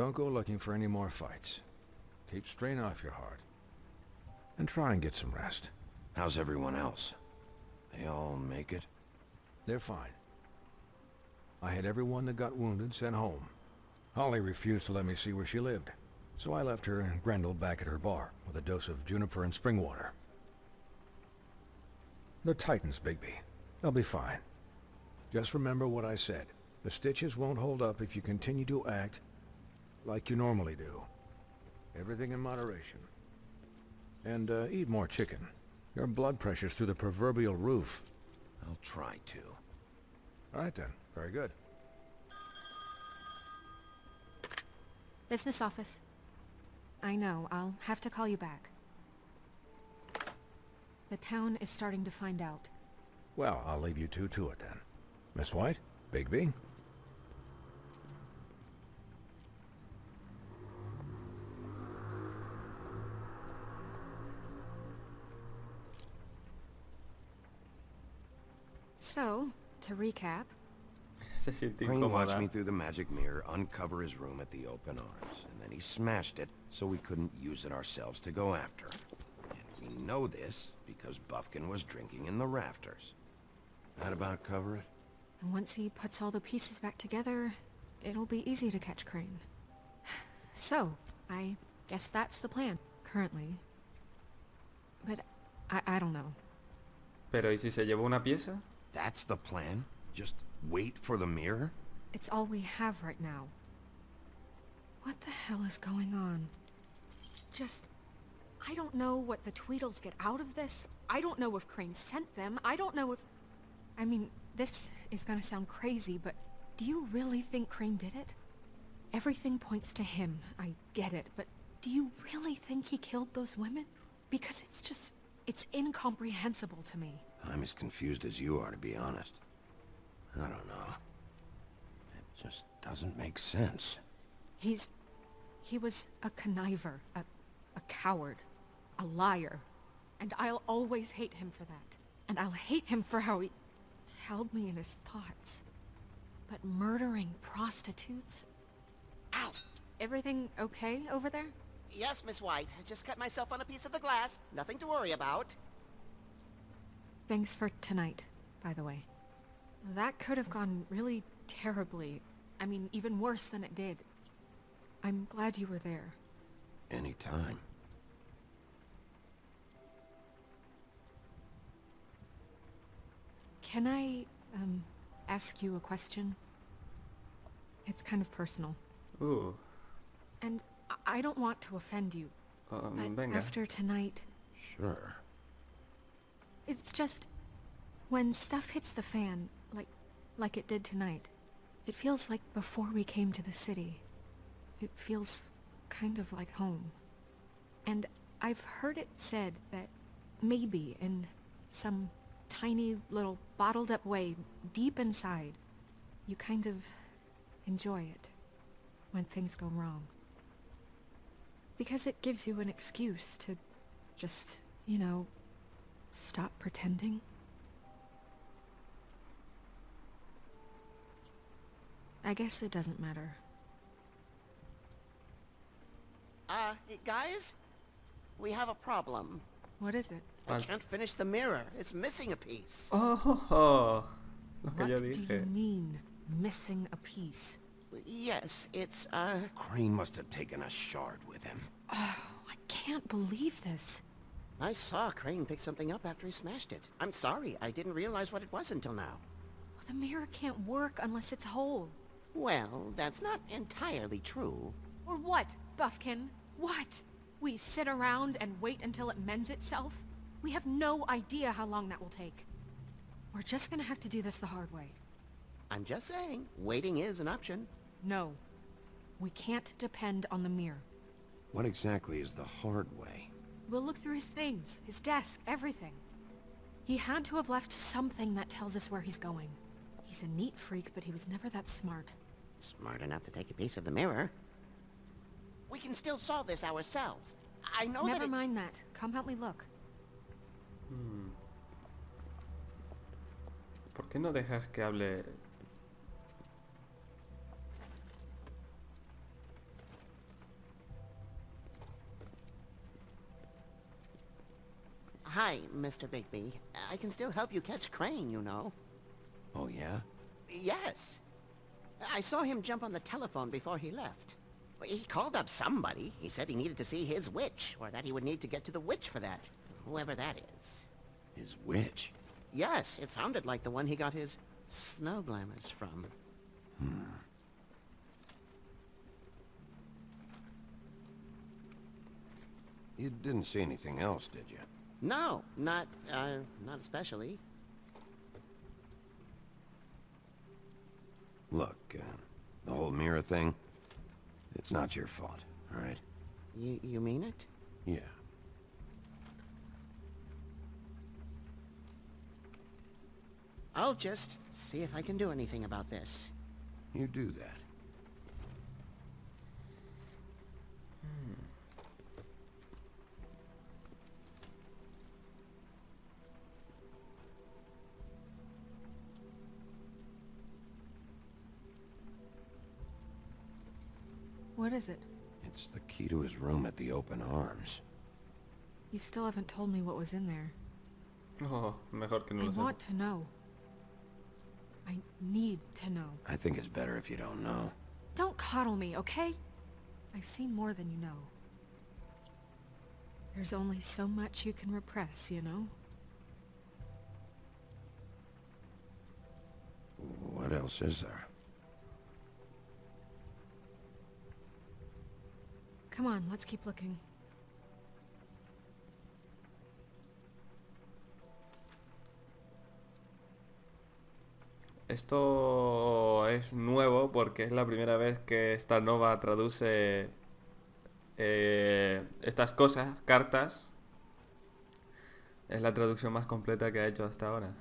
Don't go looking for any more fights. Keep strain off your heart. And try and get some rest. How's everyone else? They all make it? They're fine. I had everyone that got wounded sent home. Holly refused to let me see where she lived, so I left her and Grendel back at her bar with a dose of juniper and spring water. They're Titans, Bigby. They'll be fine. Just remember what I said. The stitches won't hold up if you continue to act like you normally do. Everything in moderation. And eat more chicken. Your blood pressure's through the proverbial roof. I'll try to. All right then. Very good. Business office. I know, I'll have to call you back. The town is starting to find out. Well, I'll leave you two to it then. Miss White, Bigby. So, to recap, Se siente Crane watched me incómoda. through the magic mirror uncover his room at the open arms, and then he smashed it so we couldn't use it ourselves to go after him. And we know this because Buffkin was drinking in the rafters. That about cover it? and once he puts all the pieces back together, it'll be easy to catch Crane. So, I guess that's the plan, currently. But I don't know. Pero ¿y si se llevó una pieza? That's the plan? Just wait for the mirror? It's all we have right now. What the hell is going on? I don't know what the Tweedles get out of this. I don't know if Crane sent them. I don't know if... I mean, this is gonna sound crazy, but do you really think Crane did it? Everything points to him, I get it, but do you really think he killed those women? Because it's incomprehensible to me. I'm as confused as you are, to be honest. I don't know. It just doesn't make sense. He was a conniver, a coward, a liar, and I'll always hate him for that. And I'll hate him for how he held me in his thoughts. But murdering prostitutes? Ow! Everything okay over there? Yes, Miss White. I just cut myself on a piece of the glass. Nothing to worry about. Thanks for tonight, by the way. That could have gone really terribly. I mean, even worse than it did. I'm glad you were there. Anytime. Can I, ask you a question? It's kind of personal. Uh, And I don't want to offend you, but venga. after tonight, Sure. it's just... When stuff hits the fan, like it did tonight, it feels like before we came to the city. It feels kind of like home. And I've heard it said that maybe in some tiny little bottled up way deep inside, you kind of enjoy it when things go wrong. Because it gives you an excuse to just, you know, stop pretending. I guess it doesn't matter. Guys? We have a problem. What is it? I Well- can't finish the mirror. It's missing a piece. Oh, lo que What yo do you dije. mean, missing a piece? Yes, it's, Crane must have taken a shard with him. Oh, I can't believe this. I saw Crane pick something up after he smashed it. I'm sorry, I didn't realize what it was until now. Well, the mirror can't work unless it's whole. Well, that's not entirely true. Or what, Buffkin? What? We sit around and wait until it mends itself? We have no idea how long that will take. We're just gonna have to do this the hard way. I'm just saying, waiting is an option. No. We can't depend on the mirror. What exactly is the hard way? We'll look through his things, his desk, everything. He had to have left something that tells us where he's going. He's a neat freak, but he was never that smart. Smart enough to take a piece of the mirror. We can still solve this ourselves. I know Never that mind that. Come help me look. ¿Por qué no dejas que hable? Hi, Mr. Bigby. I can still help you catch Crane, you know. Oh, yeah? Yes. I saw him jump on the telephone before he left. He called up somebody. He said he needed to see his witch, or that he would need to get to the witch for that. Whoever that is. His witch? Yes, it sounded like the one he got his snow glamours from. You didn't see anything else, did you? No, not especially. Look, the whole mirror thing, it's not your fault, all right? You mean it? Yeah. I'll just see if I can do anything about this. You do that. What is it? It's the key to his room at the Open Arms. You still haven't told me what was in there. Oh, mejor que no I lo sepa. want to know. I need to know. I think it's better if you don't know. Don't coddle me, okay? I've seen more than you know. There's only so much you can repress, you know? What else is there? Come on, let's keep looking. Esto es nuevo porque es la primera vez que esta nova traduce estas cosas, cartas. Es la traducción más completa que ha hecho hasta ahora.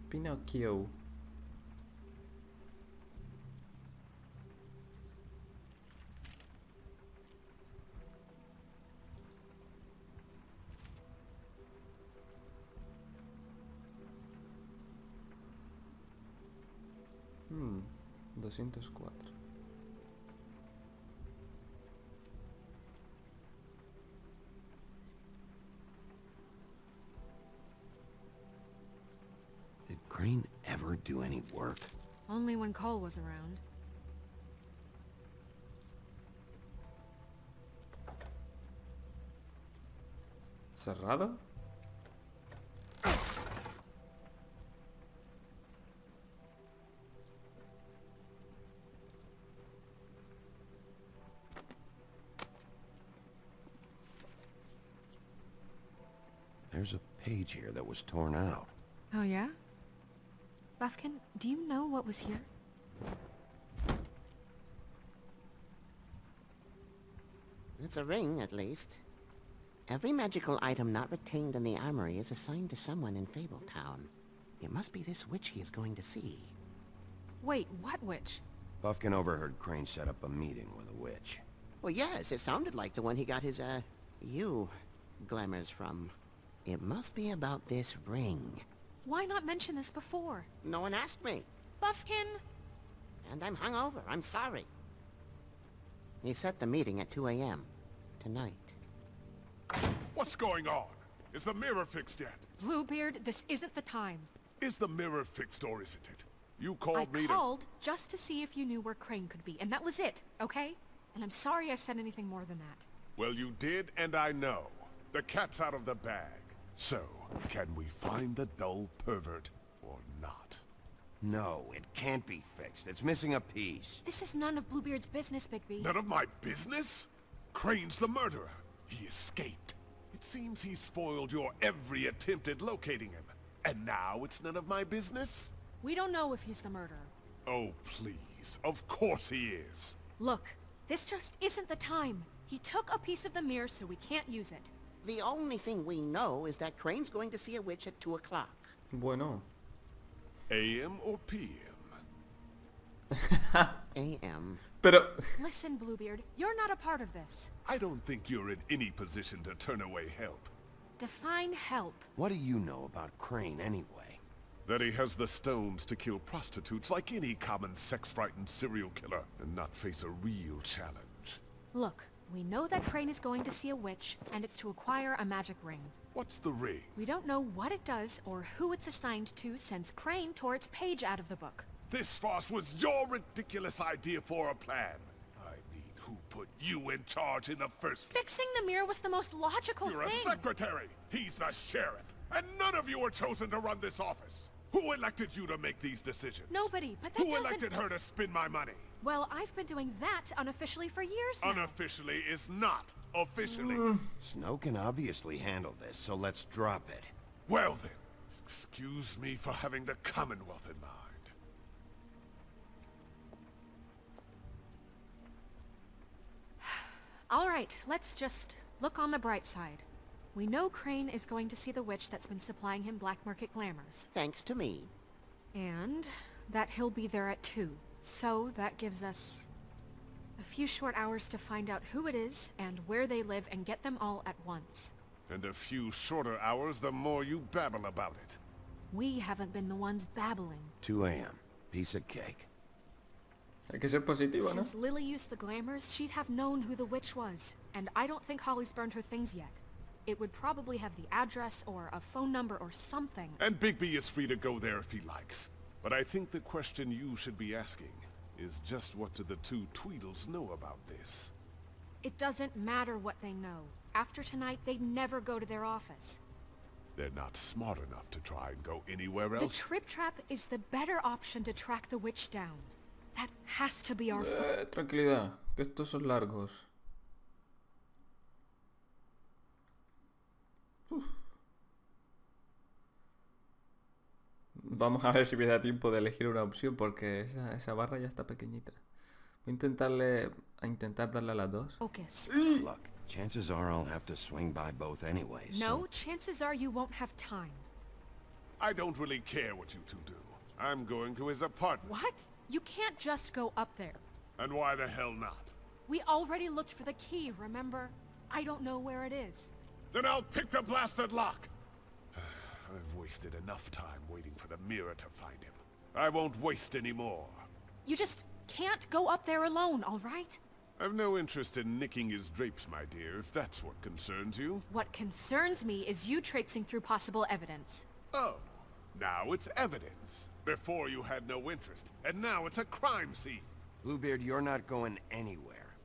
Pinocchio. Hmm, 204. Did Crane ever do any work? Only when Cole was around. ¿Cerrado? There's a page here that was torn out. Oh yeah? Buffkin, do you know what was here? It's a ring, at least. Every magical item not retained in the armory is assigned to someone in Fabletown. It must be this witch he is going to see. Wait, what witch? Buffkin overheard Crane set up a meeting with a witch. Well, yes, it sounded like the one he got his, glamours from. It must be about this ring. Why not mention this before? No one asked me. Buffkin! And I'm hungover. I'm sorry. He set the meeting at 2 a.m. tonight. What's going on? Is the mirror fixed yet? Bluebeard, this isn't the time. Is the mirror fixed or isn't it? You I called me called just to see if you knew where Crane could be, and that was it, okay? And I'm sorry I said anything more than that. Well, you did, and I know. The cat's out of the bag. So, can we find the dull pervert or not? No, it can't be fixed. It's missing a piece. This is none of Bluebeard's business, Bigby. None of my business? Crane's the murderer. He escaped. It seems he spoiled your every attempt at locating him. And now it's none of my business? We don't know if he's the murderer. Oh, please. Of course he is. Look, this just isn't the time. He took a piece of the mirror, so we can't use it. The only thing we know is that Crane's going to see a witch at 2 o'clock. Bueno. AM or PM? a.m. Pero... Listen, Bluebeard, you're not a part of this. I don't think you're in any position to turn away help. Define help. What do you know about Crane anyway? That he has the stones to kill prostitutes like any common sex-frightened serial killer and not face a real challenge. Look, we know that Crane is going to see a witch, and it's to acquire a magic ring. What's the ring? We don't know what it does or who it's assigned to since Crane tore its page out of the book. This farce was your ridiculous idea for a plan. I mean, who put you in charge in the first place? Fixing the mirror was the most logical You're thing. a secretary. He's the sheriff. And none of you were chosen to run this office. Who elected you to make these decisions? Nobody, but that Who doesn't... elected her to spend my money? Well, I've been doing that unofficially for years now. Unofficially is not officially. Snow can obviously handle this, so let's drop it. Well then, excuse me for having the Commonwealth in mind. All right, let's just look on the bright side. We know Crane is going to see the witch that's been supplying him black market glamours. Thanks to me. And that he'll be there at 2. So that gives us a few short hours to find out who it is and where they live and get them all at once. And a few shorter hours the more you babble about it. We haven't been the ones babbling. 2 a.m. Piece of cake. Hay que ser positivo, ¿no? Since Lily used the glamours, she'd have known who the witch was. And I don't think Holly's burned her things yet. It would probably have the address or a phone number or something. And Bigby is free to go there if he likes. But I think the question you should be asking is just what do the two Tweedles know about this? It doesn't matter what they know. After tonight, they'd never go to their office. They're not smart enough to try and go anywhere The else. Trip Trap is the better option to track the witch down. That has to be our Tranquilidad, que estos son largos. Uf. Vamos a ver si me da tiempo de elegir una opción porque esa barra ya está pequeñita. Voy a intentar darle a las dos. focus. Look, chances are I'll have to swing by both anyway, so... No, chances are you won't have time. I don't really care what you two do. I'm going to his apartment. What? You can't just go up there. And why the hell not? We already looked for the key, remember? I don't know where it is. Then I'll pick the blasted lock. I've wasted enough time waiting for the mirror to find him. I won't waste any more. You just can't go up there alone, all right? I've no interest in nicking his drapes, my dear, if that's what concerns you. What concerns me is you traipsing through possible evidence. Oh, now it's evidence. Before you had no interest, and now it's a crime scene. Bluebeard, you're not going anywhere.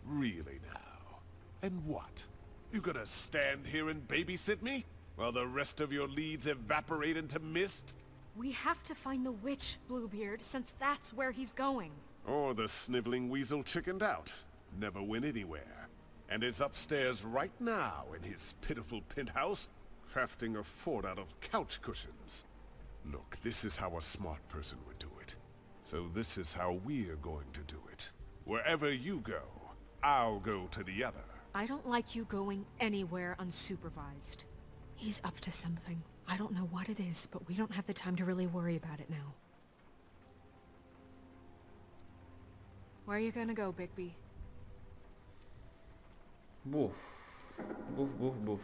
Really now? And what? You gonna stand here and babysit me? While the rest of your leads evaporate into mist? We have to find the witch, Bluebeard, since that's where he's going. Or the sniveling weasel chickened out, never went anywhere, and is upstairs right now in his pitiful penthouse, crafting a fort out of couch cushions. Look, this is how a smart person would do it. So this is how we're going to do it. Wherever you go, I'll go to the other. I don't like you going anywhere unsupervised. He's up to something. I don't know what it is, but we don't have the time to really worry about it now. Where are you gonna go, Bigby? Buf. Buf, buf, buf.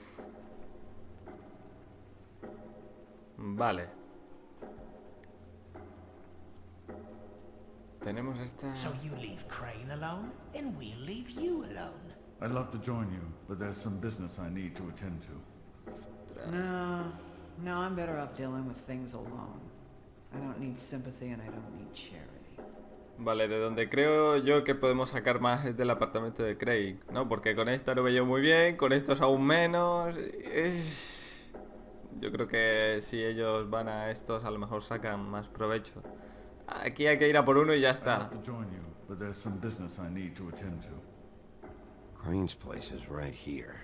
Vale. Tenemos esta... So you leave Crane alone, and we'll leave you alone. I'd love to join you, but there's some business I need to attend to. No, I'm better off dealing with things alone. I don't need sympathy and I don't need charity. Vale, de donde creo yo que podemos sacar más es del apartamento de Craig, ¿no? Porque con esta lo veo muy bien, con estos aún menos. Yo creo que si ellos van a estos a lo mejor sacan más provecho. Aquí hay que ir a por uno y ya I'd está. love to join you, but there's some business I need to attend to. Crane's place is right here.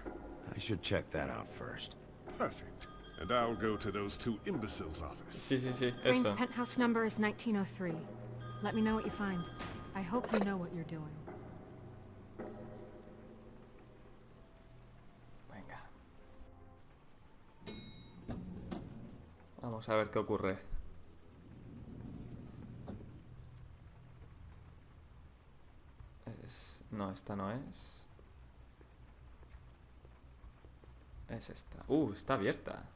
I should check that out first. Perfect. And I'll go to those two imbeciles' office. Sí, sí, sí, Crane's eso. penthouse number is 1903. Let me know what you find. I hope you know what you're doing. Venga. Vamos a ver qué ocurre. No, esta no es. Es esta. Está abierta.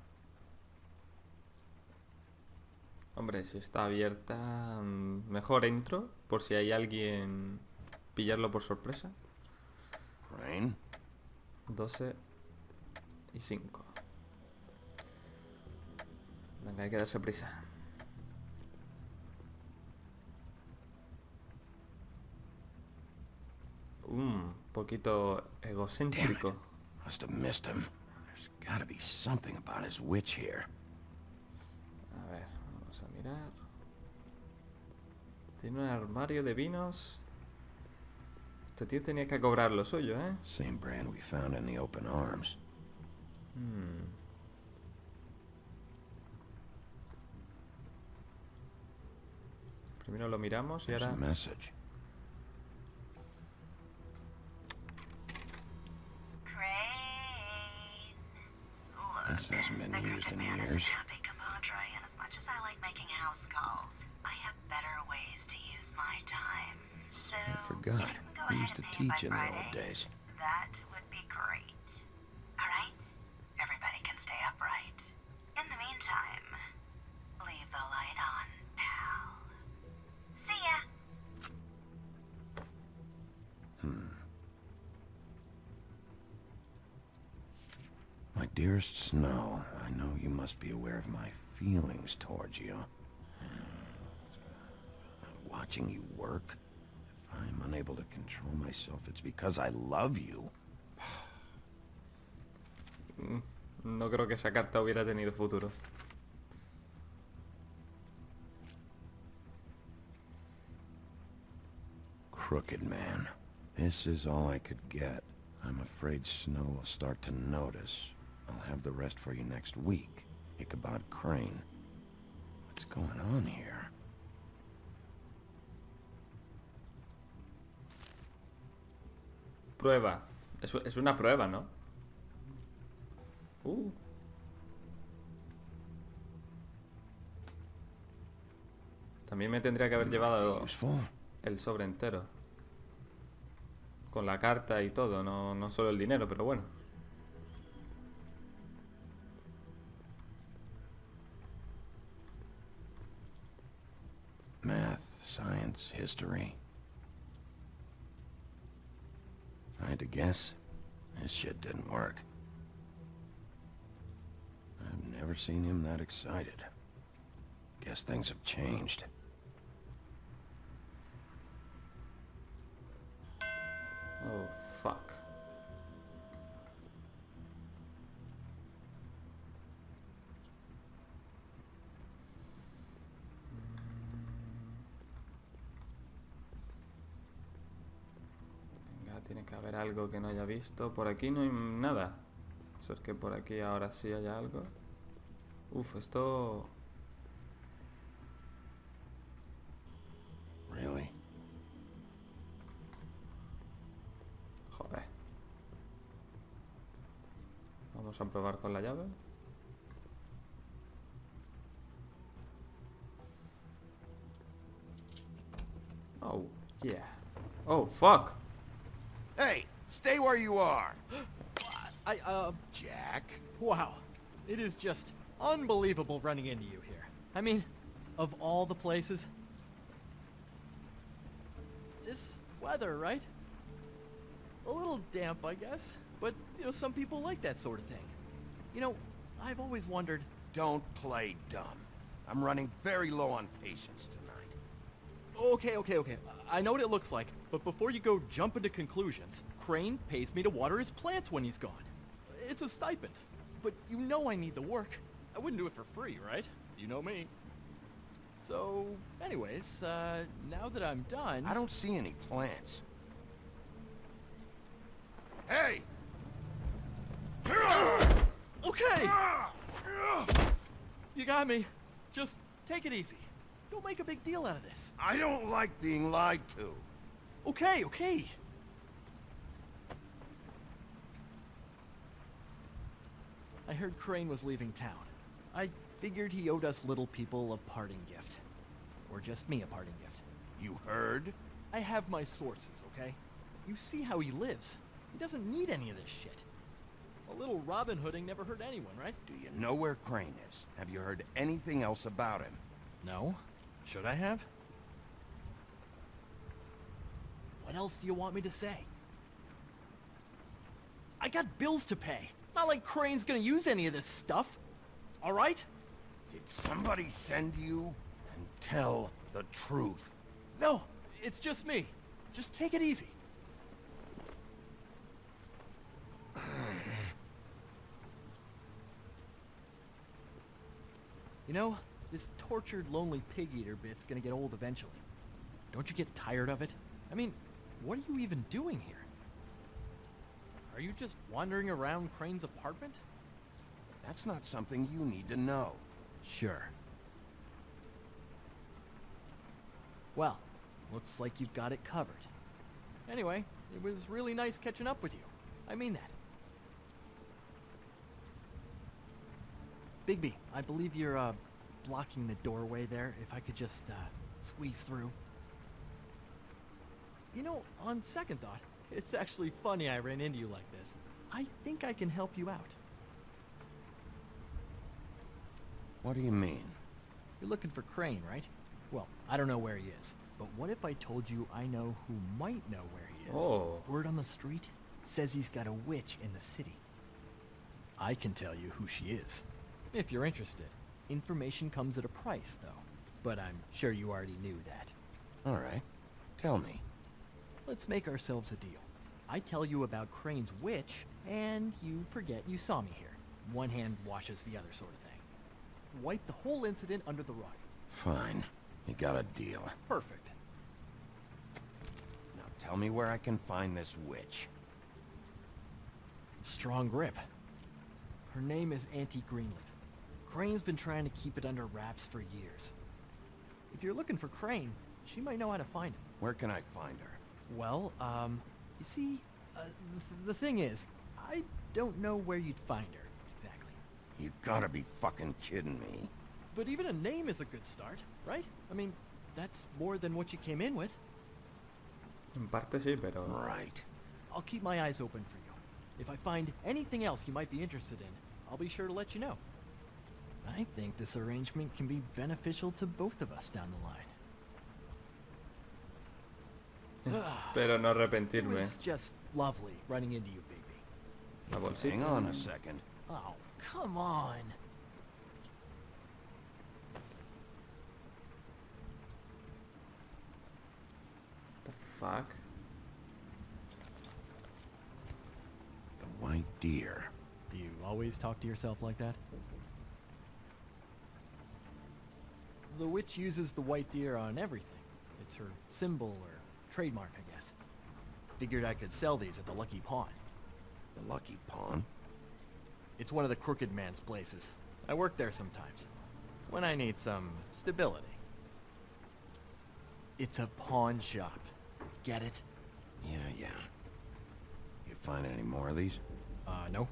Hombre, si está abierta, mejor entro, por si hay alguien, pillarlo por sorpresa. Crane? 12 y 5. Venga, hay que darse prisa. Un poquito egocéntrico. Must have missed him. There's gotta be something about his witch here. A ver, vamos a mirar. Tiene un armario de vinos. Este tío tenía que cobrar lo suyo, ¿eh? Same brand we found in the open arms. Primero lo miramos y There's ahora... a message. This hasn't been used in years. I forgot. We used to teach in the old days. That would be great. All right? Everybody can stay upright. In the meantime, leave the light on, pal. See ya! My dearest Snow, I know you must be aware of my feelings towards you. Watching you work, if I'm unable to control myself, it's because I love you. No creo que esa carta hubiera tenido futuro. Crooked man. This is all I could get. I'm afraid Snow will start to notice. I'll have the rest for you next week. Ichabod Crane. What's going on here? Prueba. Es una prueba, ¿no? También me tendría que haber llevado el sobre entero. Con la carta y todo, no solo el dinero, pero bueno. Math, science, history. If I had to guess, this shit didn't work. I've never seen him that excited. Guess things have changed. Oh, fuck. Venga, tiene que haber algo que no haya visto. Por aquí no hay nada. Eso es que por aquí ahora sí hay algo. Uf, esto... Really? Joder. Vamos a probar con la llave. Oh, yeah. Oh, fuck. Hey, stay where you are. Jack? Wow. It is just unbelievable running into you here. I mean, of all the places. This weather, right? A little damp, I guess. But, you know, some people like that sort of thing. You know, I've always wondered... Don't play dumb. I'm running very low on patience tonight. Okay. I know what it looks like, but before you go jumping to conclusions, Crane pays me to water his plants when he's gone. It's a stipend. But you know I need the work. I wouldn't do it for free, right? You know me. So, anyways, now that I'm done... I don't see any plants. Hey! Okay! You got me. Just take it easy. Don't make a big deal out of this. I don't like being lied to. Okay. I heard Crane was leaving town. I figured he owed us little people a parting gift. Or just me a parting gift. You heard? I have my sources, okay? You see how he lives. He doesn't need any of this shit. A little Robin Hooding never hurt anyone, right? Do you know where Crane is? Have you heard anything else about him? No. Should I have? What else do you want me to say? I got bills to pay. Not like Crane's gonna use any of this stuff. All right? Did somebody send you? And tell the truth. No, it's just me. Just take it easy. You know, this tortured, lonely pig-eater bit's gonna get old eventually. Don't you get tired of it? I mean, what are you even doing here? Are you just wandering around Crane's apartment? That's not something you need to know. Sure. Well, looks like you've got it covered. Anyway, it was really nice catching up with you. I mean that. Bigby, I believe you're, blocking the doorway there. If I could just, squeeze through. You know, on second thought, it's actually funny I ran into you like this. I think I can help you out. What do you mean? You're looking for Crane, right? Well, I don't know where he is, but what if I told you I know who might know where he is? Oh. Word on the street says he's got a witch in the city. I can tell you who she is, if you're interested. Information comes at a price, though, but I'm sure you already knew that. All right. Tell me. Let's make ourselves a deal. I tell you about Crane's witch, and you forget you saw me here. One hand washes the other sort of thing. Wipe the whole incident under the rug. Fine. You got a deal. Perfect. Now tell me where I can find this witch. Strong grip. Her name is Auntie Greenleaf. Crane's been trying to keep it under wraps for years. If you're looking for Crane, she might know how to find him. Where can I find her? Well, you see, the thing is, I don't know where you'd find her, exactly. You gotta be fucking kidding me. But even a name is a good start, right? I mean, that's more than what you came in with. En parte sí, pero... Right. I'll keep my eyes open for you. If I find anything else you might be interested in, I'll be sure to let you know. I think this arrangement can be beneficial to both of us down the line. Pero no It arrepentirme. was just lovely running into you, baby. La bolsita. Hang on a second. Oh, come on. The fuck? The white deer. Do you always talk to yourself like that? The witch uses the white deer on everything. It's her symbol or trademark, I guess. Figured I could sell these at the Lucky Pawn. The Lucky Pawn? It's one of the crooked man's places. I work there sometimes. When I need some stability. It's a pawn shop. Get it? Yeah. You find any more of these? No.